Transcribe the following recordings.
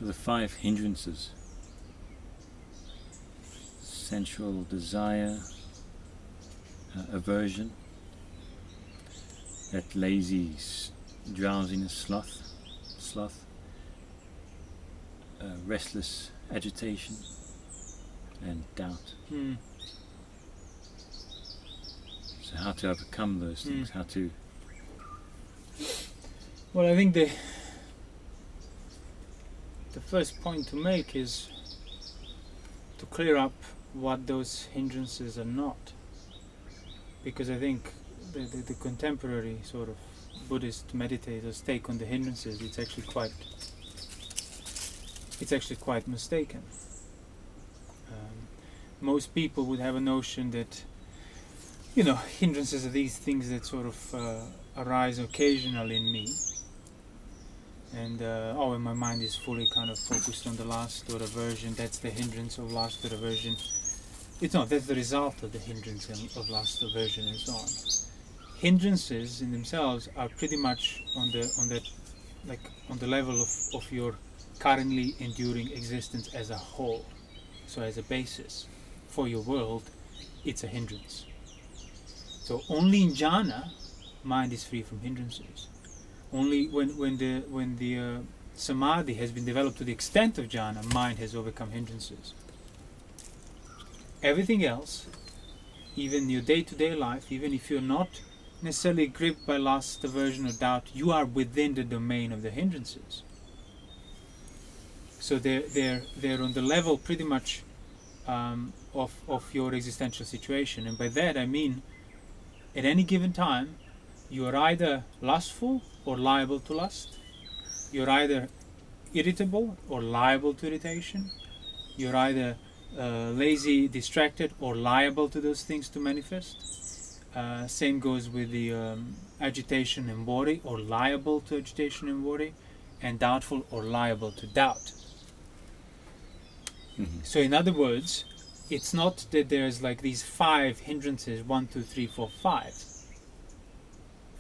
So the 5 hindrances: sensual desire, aversion, that lazy drowsiness, sloth, restless agitation, and doubt. So how to overcome those things, how to... Well, I think the first point to make is to clear up what those hindrances are not. Because I think the contemporary sort of Buddhist meditators' take on the hindrances, it's actually quite mistaken. Most people would have a notion that, hindrances are these things that sort of arise occasionally in me, and when my mind is fully kind of focused on the last or aversion, that's the hindrance of last or aversion. It's not, that's the result of the hindrance of last aversion and so on. Hindrances in themselves are pretty much on the level of your currently enduring existence as a whole. So as a basis for your world, it's a hindrance. So only in jhāna, mind is free from hindrances. Only when the samadhi has been developed to the extent of jhāna, mind has overcome hindrances. Everything else, even your day-to-day life, even if you're not necessarily gripped by lust, aversion or doubt, you are within the domain of the hindrances. So they're on the level pretty much of your existential situation. And by that I mean, at any given time, you are either lustful or liable to lust. You're either irritable or liable to irritation. You're either lazy, distracted, or liable to those things to manifest. Same goes with the agitation and worry, or liable to agitation and worry, and doubtful or liable to doubt. So in other words, it's not that there's like these 5 hindrances, 1, 2, 3, 4, 5.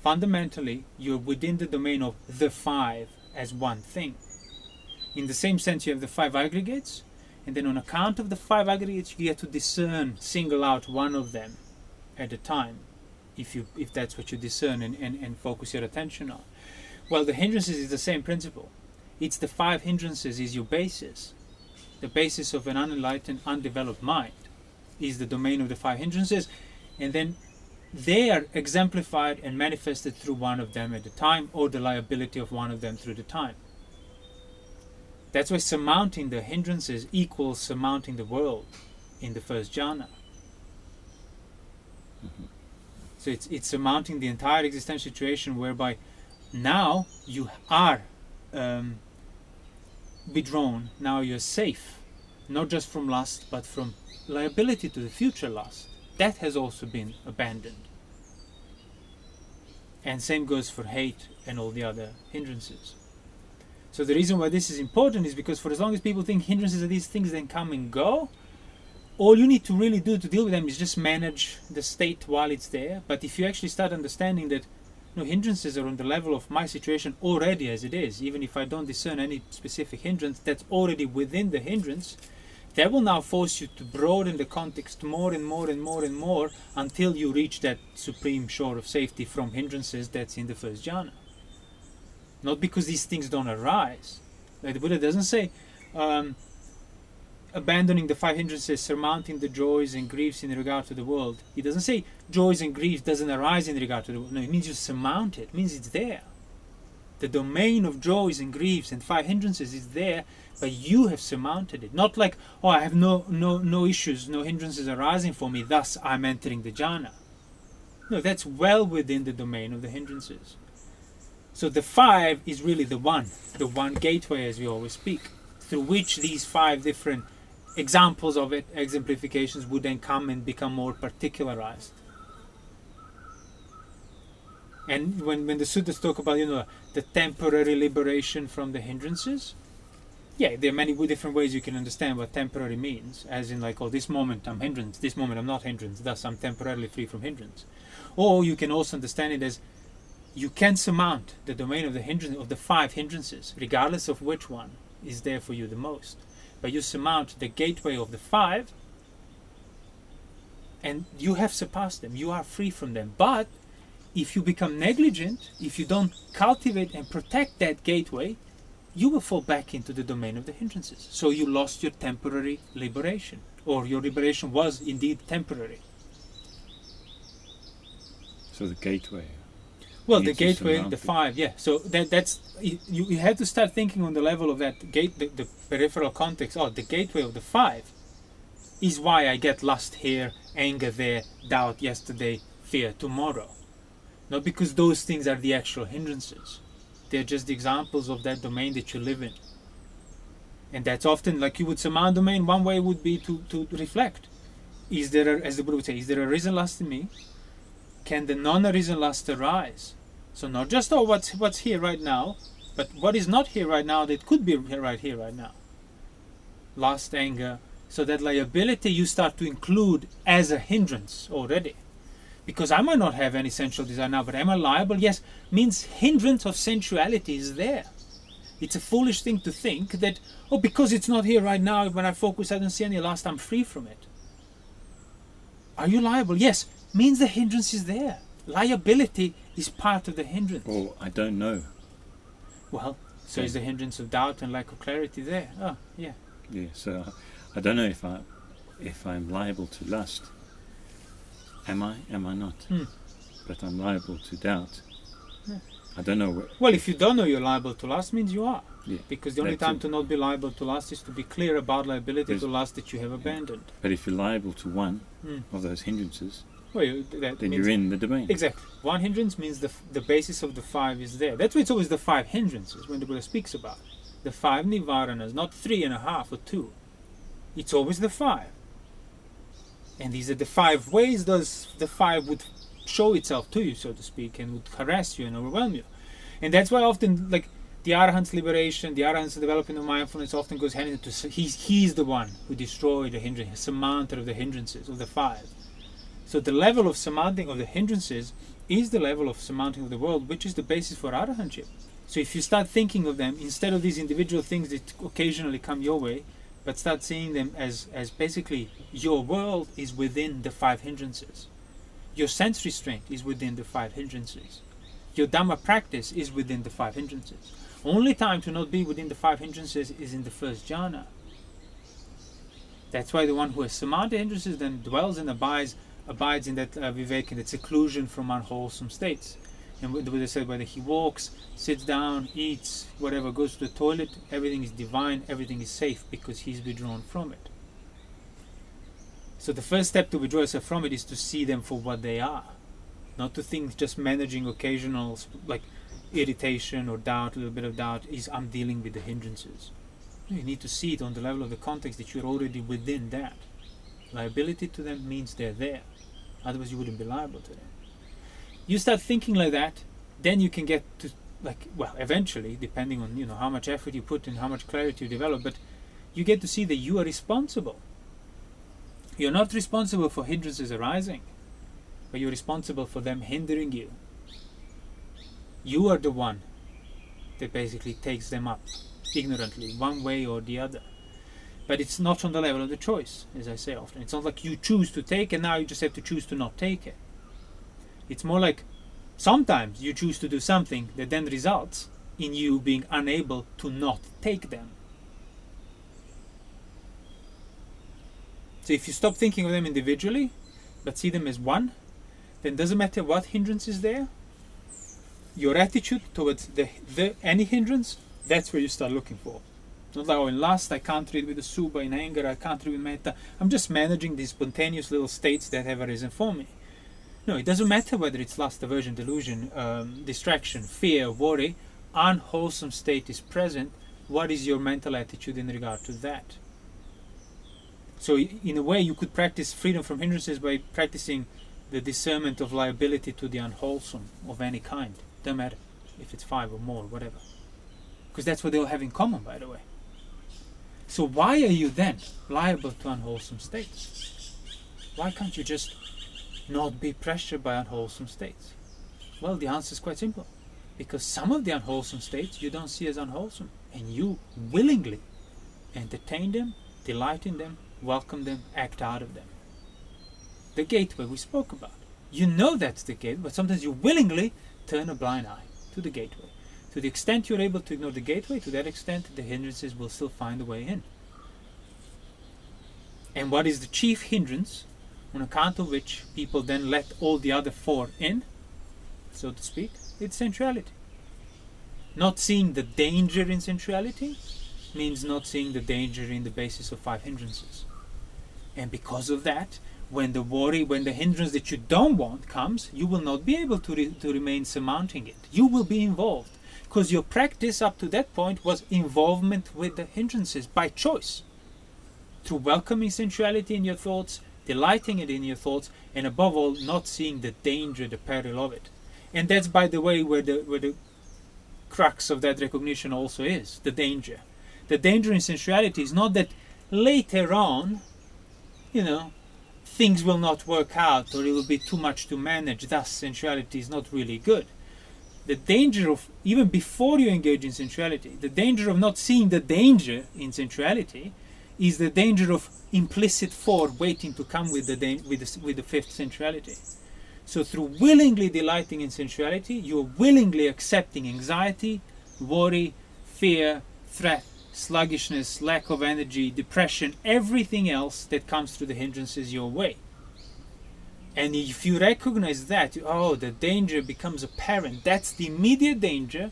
Fundamentally, you're within the domain of the 5 as one thing. In the same sense, you have the 5 aggregates, and then on account of the 5 aggregates, you get to discern, single out one of them at a time, if that's what you discern and focus your attention on. Well, the hindrances is the same principle. It's the 5 hindrances is your basis. The basis of an unenlightened, undeveloped mind is the domain of the 5 hindrances, and then they are exemplified and manifested through one of them at a time, or the liability of one of them through the time. That's why surmounting the hindrances equals surmounting the world in the first jhāna. So it's surmounting the entire existential situation whereby now you are withdrawn, now you're safe, not just from lust, but from liability to the future lust. That has also been abandoned. And same goes for hate and all the other hindrances. So the reason why this is important is because for as long as people think hindrances are these things that come and go, all you need to really do to deal with them is just manage the state while it's there. But if you actually start understanding that hindrances are on the level of my situation already as it is, even if I don't discern any specific hindrance, that's already within the hindrance, that will now force you to broaden the context more and more and more and more until you reach that supreme shore of safety from hindrances that's in the first jhāna. Not because these things don't arise. Like the Buddha doesn't say abandoning the 5 hindrances, surmounting the joys and griefs in regard to the world. He doesn't say joys and griefs doesn't arise in regard to the world. No, it means you surmount it. It means it's there. The domain of joys and griefs and 5 hindrances is there, but you have surmounted it. Not like, I have no issues, no hindrances arising for me, thus I'm entering the jhāna. No, that's well within the domain of the hindrances. So the 5 is really the one gateway, as we always speak, through which these 5 different examples of it, exemplifications, would then come and become more particularized. And when the suttas talk about the temporary liberation from the hindrances, there are many different ways you can understand what temporary means, as in like, this moment I'm hindrance, this moment I'm not hindrance, thus I'm temporarily free from hindrance. Or you can also understand it as you can surmount the domain of the hindrance, of the 5 hindrances, regardless of which one, is there for you the most. But you surmount the gateway of the 5, and you have surpassed them. You are free from them. But if you become negligent, if you don't cultivate and protect that gateway, you will fall back into the domain of the hindrances. So you lost your temporary liberation, or your liberation was indeed temporary. So the gateway. Well, the gateway, the 5, yeah. So that's you have to start thinking on the level of that gate, the peripheral context. Oh, the gateway of the 5 is why I get lust here, anger there, doubt yesterday, fear tomorrow. Not because those things are the actual hindrances. They're just examples of that domain that you live in. And that's often, like you would surmount domain, one way would be to reflect. Is there, as the Buddha would say, is there a arisen lust in me? Can the non-arisen lust arise? So not just, oh, what's here right now, but what is not here right now that could be right here right now. Lust, anger. So that liability you start to include as a hindrance already. Because I might not have any sensual desire now, but am I liable? Yes, means hindrance of sensuality is there. It's a foolish thing to think that, oh, because it's not here right now, when I focus I don't see any lust, I'm free from it. Are you liable? Yes, means the hindrance is there. Liability is part of the hindrance. Oh, I don't know. Well, so is the hindrance of doubt and lack of clarity there? Oh, yeah. Yeah, so I don't know if I'm liable to lust. Am I not? But I'm liable to doubt. Yeah. I don't know. Well, if you don't know you're liable to lust, means you are. Yeah, because the only time to not be liable to lust is to be clear about liability to lust that you have abandoned. But if you're liable to one of those hindrances, well, then you're in the domain. Exactly. One hindrance means the basis of the 5 is there. That's why it's always the 5 hindrances when the Buddha speaks about it. The 5 nivaranas, not 3.5 or 2. It's always the 5. And these are the 5 ways the 5 would show itself to you, so to speak, and would harass you and overwhelm you. And that's why often, like, the Arahant's liberation, the Arahant's development of mindfulness often goes hand in hand to he's the one who destroyed the hindrance, surmounter of the hindrances, of the 5. So the level of surmounting of the hindrances is the level of surmounting of the world, which is the basis for Arahantship. So if you start thinking of them, instead of these individual things that occasionally come your way, but start seeing them as basically your world is within the 5 hindrances. Your sense restraint is within the 5 hindrances. Your Dhamma practice is within the 5 hindrances. Only time to not be within the 5 hindrances is in the first jhāna. That's why the one who has surmounted hindrances then dwells and abides in that vivek, in that seclusion from unwholesome states. And the Buddha said whether he walks, sits down, eats, whatever, goes to the toilet, everything is divine, everything is safe because he's withdrawn from it. So the first step to withdraw yourself from it is to see them for what they are. Not to think just managing occasional like irritation or doubt, a little bit of doubt, is I'm dealing with the hindrances. You need to see it on the level of the context that you're already within that. Liability to them means they're there. Otherwise you wouldn't be liable to them. You start thinking like that, then you can get to, like, well, eventually, depending on, how much effort you put in, how much clarity you develop, but you get to see that you are responsible. You're not responsible for hindrances arising, but you're responsible for them hindering you. You are the one that basically takes them up ignorantly, one way or the other. But it's not on the level of the choice, as I say often. It's not like you choose to take and now you just have to choose to not take it. It's more like sometimes you choose to do something that then results in you being unable to not take them. So if you stop thinking of them individually, but see them as one, then it doesn't matter what hindrance is there, your attitude towards any hindrance, that's where you start looking for. Not like, oh, in lust I can't read with the subha, in anger I can't read with metta. I'm just managing these spontaneous little states that have arisen for me. No, it doesn't matter whether it's lust, aversion, delusion, distraction, fear, worry. Unwholesome state is present. What is your mental attitude in regard to that? So in a way you could practice freedom from hindrances by practicing the discernment of liability to the unwholesome of any kind. Doesn't matter if it's 5 or more, whatever. Because that's what they all have in common, by the way. So why are you then liable to unwholesome states? Why can't you just not be pressured by unwholesome states? Well, the answer is quite simple. Because some of the unwholesome states you don't see as unwholesome, and you willingly entertain them, delight in them, welcome them, act out of them. The gateway we spoke about. You know that's the gateway, but sometimes you willingly turn a blind eye to the gateway. To the extent you're able to ignore the gateway, to that extent the hindrances will still find a way in. And what is the chief hindrance on account of which people then let all the other four in, so to speak? It's sensuality. Not seeing the danger in sensuality means not seeing the danger in the basis of 5 hindrances. And because of that, when the worry, when the hindrance that you don't want comes, you will not be able to remain surmounting it. You will be involved. Because your practice up to that point was involvement with the hindrances by choice. Through welcoming sensuality in your thoughts, delighting it in your thoughts, and above all, not seeing the danger, the peril of it. And that's, by the way, where the crux of that recognition also is, the danger. The danger in sensuality is not that later on, things will not work out, or it will be too much to manage, thus sensuality is not really good. The danger of, even before you engage in sensuality, the danger of not seeing the danger in sensuality is the danger of implicit 4 waiting to come with the 5th sensuality. So through willingly delighting in sensuality, you are willingly accepting anxiety, worry, fear, threat, sluggishness, lack of energy, depression, everything else that comes through the hindrances your way. And if you recognize that, the danger becomes apparent. That's the immediate danger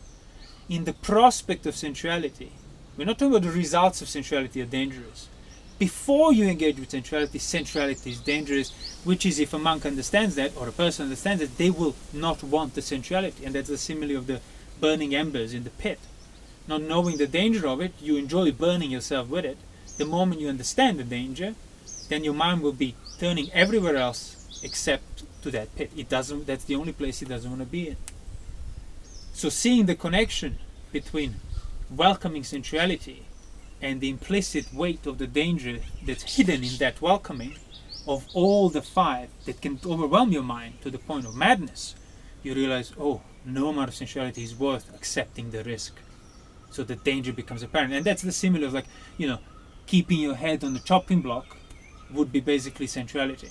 in the prospect of sensuality. We're not talking about the results of sensuality are dangerous. Before you engage with sensuality, sensuality is dangerous, which is, if a monk understands that, or a person understands that, they will not want the sensuality. And that's the simile of the burning embers in the pit. Not knowing the danger of it, you enjoy burning yourself with it. The moment you understand the danger, then your mind will be turning everywhere else except to that pit. That's the only place it doesn't want to be in. So seeing the connection between welcoming sensuality and the implicit weight of the danger that's hidden in that welcoming of all the 5 that can overwhelm your mind to the point of madness, you realize, no amount of sensuality is worth accepting the risk. So the danger becomes apparent. And that's the simile of keeping your head on the chopping block would be basically sensuality.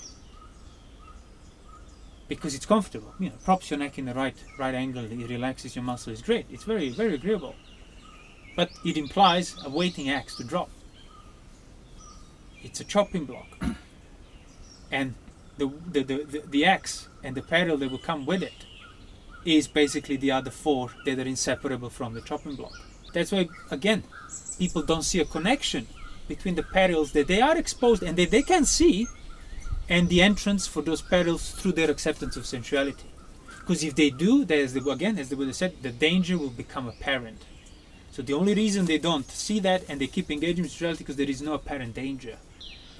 Because it's comfortable. Props your neck in the right angle, it relaxes your muscle, it's great. It's very, very agreeable. But it implies a waiting axe to drop. It's a chopping block. And the axe and the peril that will come with it is basically the other 4 that are inseparable from the chopping block. That's why, again, people don't see a connection between the perils that they are exposed and that they can see, and the entrance for those perils through their acceptance of sensuality. Because if they do, as the Buddha said, the danger will become apparent. So the only reason they don't see that and they keep engaging with sensuality because there is no apparent danger.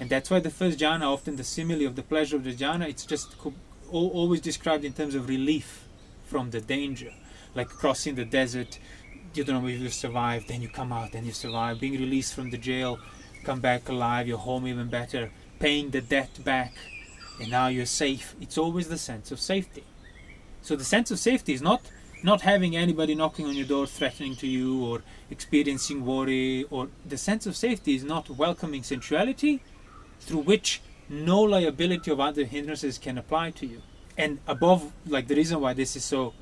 And that's why the first jhana, often the simile of the pleasure of the jhana, it's just always described in terms of relief from the danger. Like crossing the desert, you don't know if you survive, then you come out, then you survive. Being released from the jail, come back alive, you're home even better. Paying the debt back, and now you're safe. It's always the sense of safety. So the sense of safety is not having anybody knocking on your door threatening to you or experiencing worry, or the sense of safety is not welcoming sensuality through which no liability of other hindrances can apply to you. And above, the reason why this is so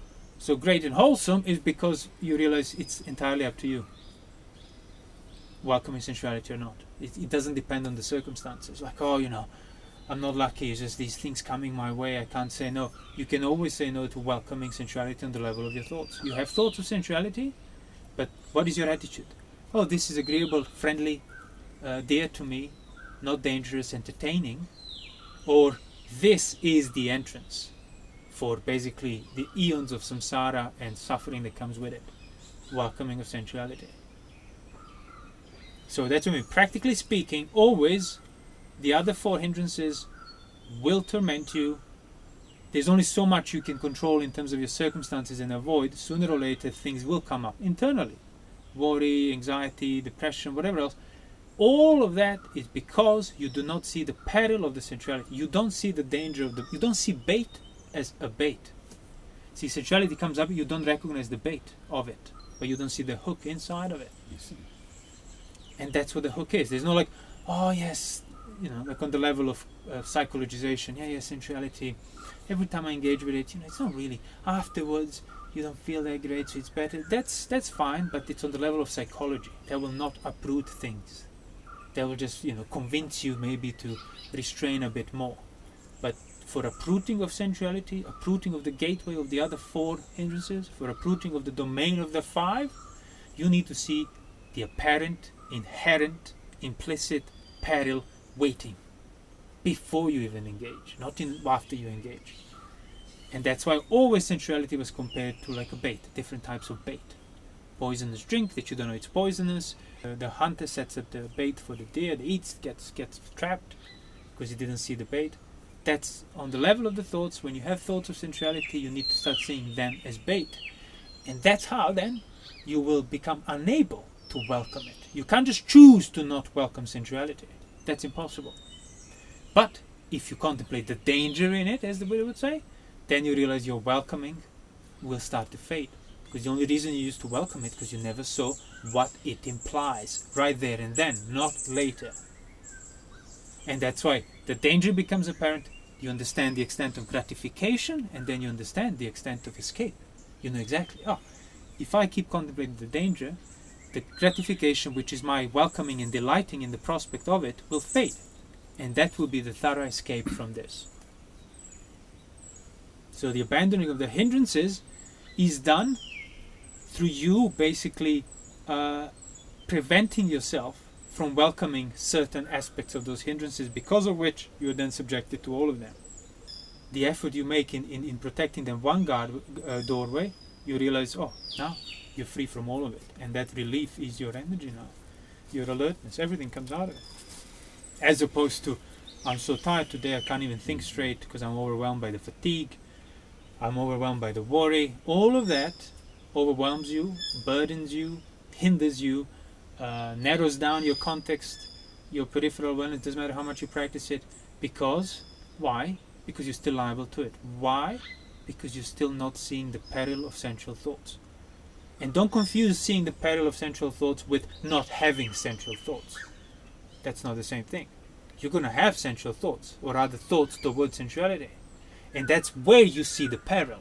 great and wholesome is because you realize it's entirely up to you, welcoming sensuality or not. It doesn't depend on the circumstances. I'm not lucky, it's just these things coming my way, I can't say no. You can always say no to welcoming sensuality on the level of your thoughts. You have thoughts of sensuality, but what is your attitude? This is agreeable, friendly, dear to me, not dangerous, entertaining. Or this is the entrance for basically the eons of samsara and suffering that comes with it. Welcoming of sensuality. So that's what I mean. Practically speaking, always the other 4 hindrances will torment you. There's only so much you can control in terms of your circumstances and avoid. Sooner or later things will come up internally. Worry, anxiety, depression, whatever else. All of that is because you do not see the peril of the sensuality. You don't see the danger of you don't see bait as a bait. See, sensuality comes up, you don't recognize the bait of it, but you don't see the hook inside of it. Yes. And that's what the hook is. There's no like, oh yes, like on the level of psychologization, yeah, sensuality. Every time I engage with it, it's not really. Afterwards, you don't feel that great, so it's better. That's fine, but it's on the level of psychology. That will not uproot things. That will just, convince you maybe to restrain a bit more. But for uprooting of sensuality, uprooting of the gateway of the other 4 hindrances, for uprooting of the domain of the 5, you need to see the apparent, inherent, implicit peril waiting before you even engage, not after you engage. And that's why always sensuality was compared to like a bait, different types of bait. Poisonous drink that you don't know it's poisonous. The hunter sets up the bait for the deer, the eats, gets trapped because he didn't see the bait. That's on the level of the thoughts. When you have thoughts of sensuality, you need to start seeing them as bait. And that's how then you will become unable to welcome it. You can't just choose to not welcome sensuality. That's impossible. But if you contemplate the danger in it, as the Buddha would say, then you realize your welcoming will start to fade. Because the only reason you used to welcome it because you never saw what it implies right there and then, not later. And that's why the danger becomes apparent. You understand the extent of gratification, and then you understand the extent of escape. You know exactly, if I keep contemplating the danger, the gratification, which is my welcoming and delighting in the prospect of it, will fade. And that will be the thorough escape from this. So the abandoning of the hindrances is done through you basically preventing yourself from welcoming certain aspects of those hindrances, because of which you are then subjected to all of them. The effort you make in protecting them one doorway, you realize, now you're free from all of it. And that relief is your energy now. Your alertness, everything comes out of it. As opposed to, I'm so tired today, I can't even think straight because I'm overwhelmed by the fatigue. I'm overwhelmed by the worry. All of that overwhelms you, burdens you, hinders you, narrows down your context, your peripheral awareness. Doesn't matter how much you practice it. Because, why? Because you're still liable to it. Why? Because you're still not seeing the peril of sensual thoughts. And don't confuse seeing the peril of sensual thoughts with not having sensual thoughts. That's not the same thing. You're going to have sensual thoughts, or rather thoughts towards sensuality. And that's where you see the peril.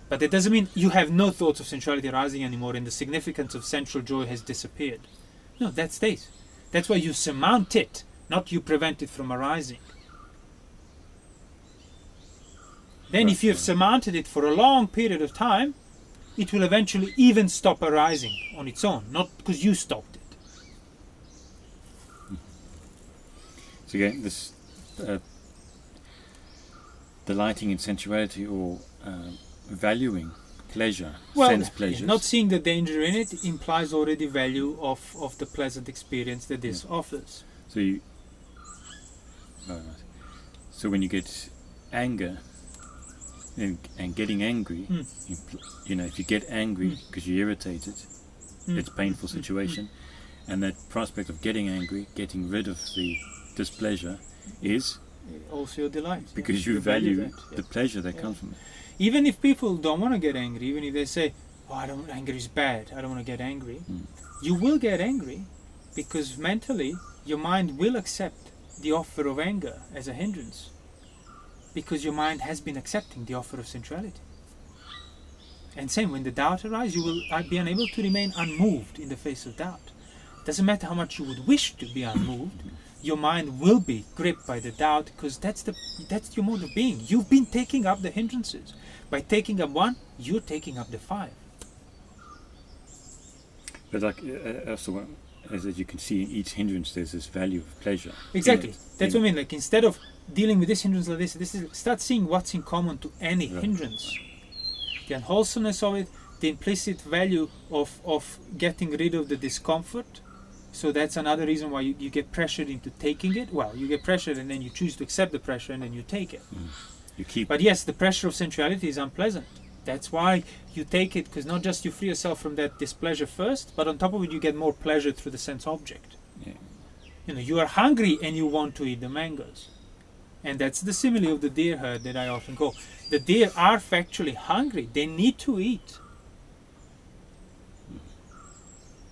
But that doesn't mean you have no thoughts of sensuality arising anymore and the significance of sensual joy has disappeared. No, that stays. That's why you surmount it, not you prevent it from arising. Then if you have surmounted it for a long period of time, it will eventually even stop arising on its own, not because you stopped it. So again, this delighting in sensuality or valuing pleasure, sense pleasures. Not seeing the danger in it implies already value of the pleasant experience that this offers. So when you get anger and getting angry, if you get angry because you're irritated, it's a painful situation, and that prospect of getting angry, getting rid of the displeasure is also your delight, because you value the pleasure that comes from it. Even if people don't want to get angry, even if they say, anger is bad, I don't want to get angry, you will get angry because mentally your mind will accept the offer of anger as a hindrance, because your mind has been accepting the offer of sensuality. And same, when the doubt arises, you will be unable to remain unmoved in the face of doubt. Doesn't matter how much you would wish to be unmoved, your mind will be gripped by the doubt, because that's your mode of being. You've been taking up the hindrances. By taking up one, you're taking up the 5. But also, as you can see, in each hindrance there's this value of pleasure. Exactly. That's what I mean. Like, instead of dealing with this hindrance like this is start seeing what's in common to any hindrance. The unwholesomeness of it, the implicit value of getting rid of the discomfort. So that's another reason why you get pressured into taking it. Well, you get pressured and then you choose to accept the pressure and then you take it. But yes, the pressure of sensuality is unpleasant. That's why you take it, because not just you free yourself from that displeasure first, but on top of it you get more pleasure through the sense object. You are hungry and you want to eat the mangoes. And that's the simile of the deer herd that I often call. The deer are factually hungry. They need to eat.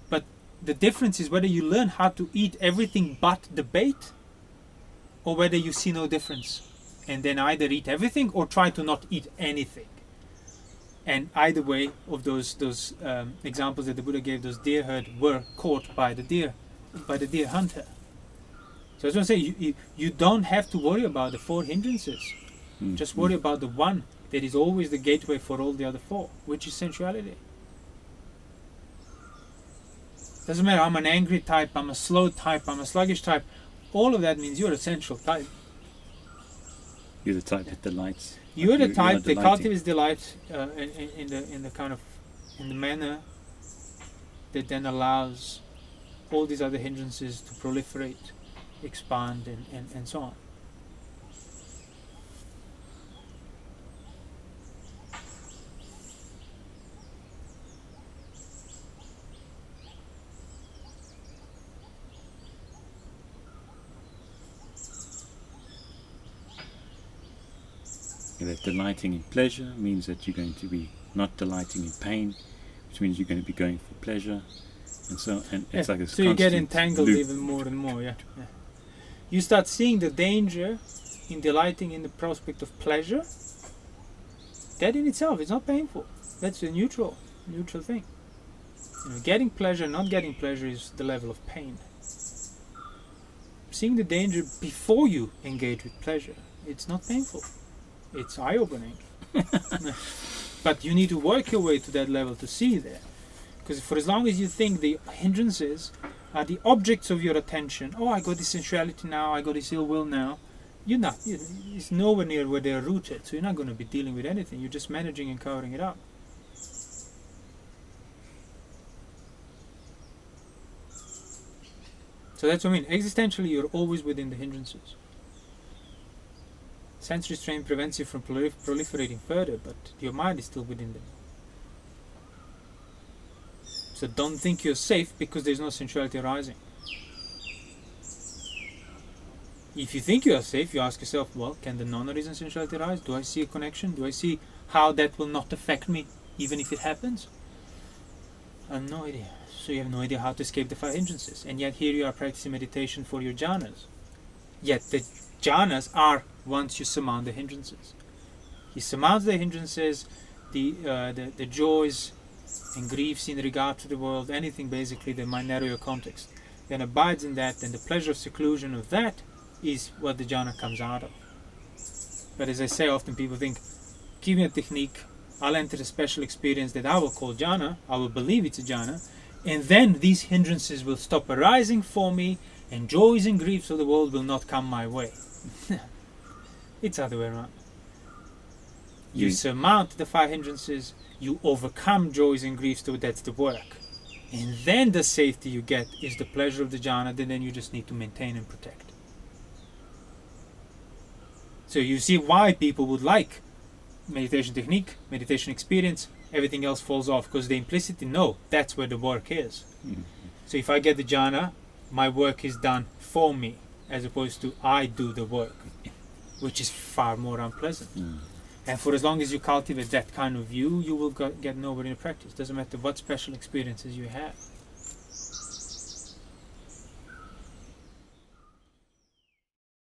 But the difference is whether you learn how to eat everything but the bait, or whether you see no difference and then either eat everything or try to not eat anything. And either way of those examples that the Buddha gave, those deer herd were caught by the deer hunter. So I was going to say, you don't have to worry about the 4 hindrances. Just worry about the one that is always the gateway for all the other 4, which is sensuality. Doesn't matter, I'm an angry type, I'm a slow type, I'm a sluggish type. All of that means you're a sensual type. You're the type that delights. You're the type that cultivates delight in the manner that then allows all these other hindrances to proliferate, expand, and so on. That delighting in pleasure means that you're going to be not delighting in pain, which means you're going to be going for pleasure, and so it's like a so you get entangled loop. even more and more. Yeah. You start seeing the danger in delighting in the prospect of pleasure. That in itself is not painful. That's a neutral thing. Getting pleasure, not getting pleasure is the level of pain. Seeing the danger before you engage with pleasure, it's not painful. It's eye-opening. But you need to work your way to that level to see that. Because for as long as you think the hindrances are the objects of your attention, oh, I got this sensuality now, I got this ill will now, it's nowhere near where they're rooted, so you're not going to be dealing with anything, you're just managing and covering it up. So that's what I mean, existentially you're always within the hindrances. Sense restraint prevents you from proliferating further, but your mind is still within them. So don't think you're safe because there's no sensuality arising. If you think you are safe, you ask yourself, well, can the non-arisen sensuality arise? Do I see a connection? Do I see how that will not affect me, even if it happens? I have no idea. So you have no idea how to escape the 5 hindrances. And yet here you are practicing meditation for your jhanas. Yet the jhanas are once you surmount the hindrances. You surmount the hindrances, the joys and griefs in regard to the world, anything basically that might narrow your context, then abides in that, then the pleasure of seclusion of that is what the jhana comes out of. But as I say, often people think, give me a technique, I'll enter a special experience that I will call jhana, I will believe it's a jhana, and then these hindrances will stop arising for me, and joys and griefs of the world will not come my way. It's the other way around. You surmount the 5 hindrances, you overcome joys and griefs, so that's the work. And then the safety you get is the pleasure of the jhana that then you just need to maintain and protect. So you see why people would like meditation technique, meditation experience, everything else falls off, because they implicitly know that's where the work is. So if I get the jhana, my work is done for me, as opposed to I do the work, which is far more unpleasant. And for as long as you cultivate that kind of view, you will get nowhere in the practice. Doesn't matter what special experiences you have.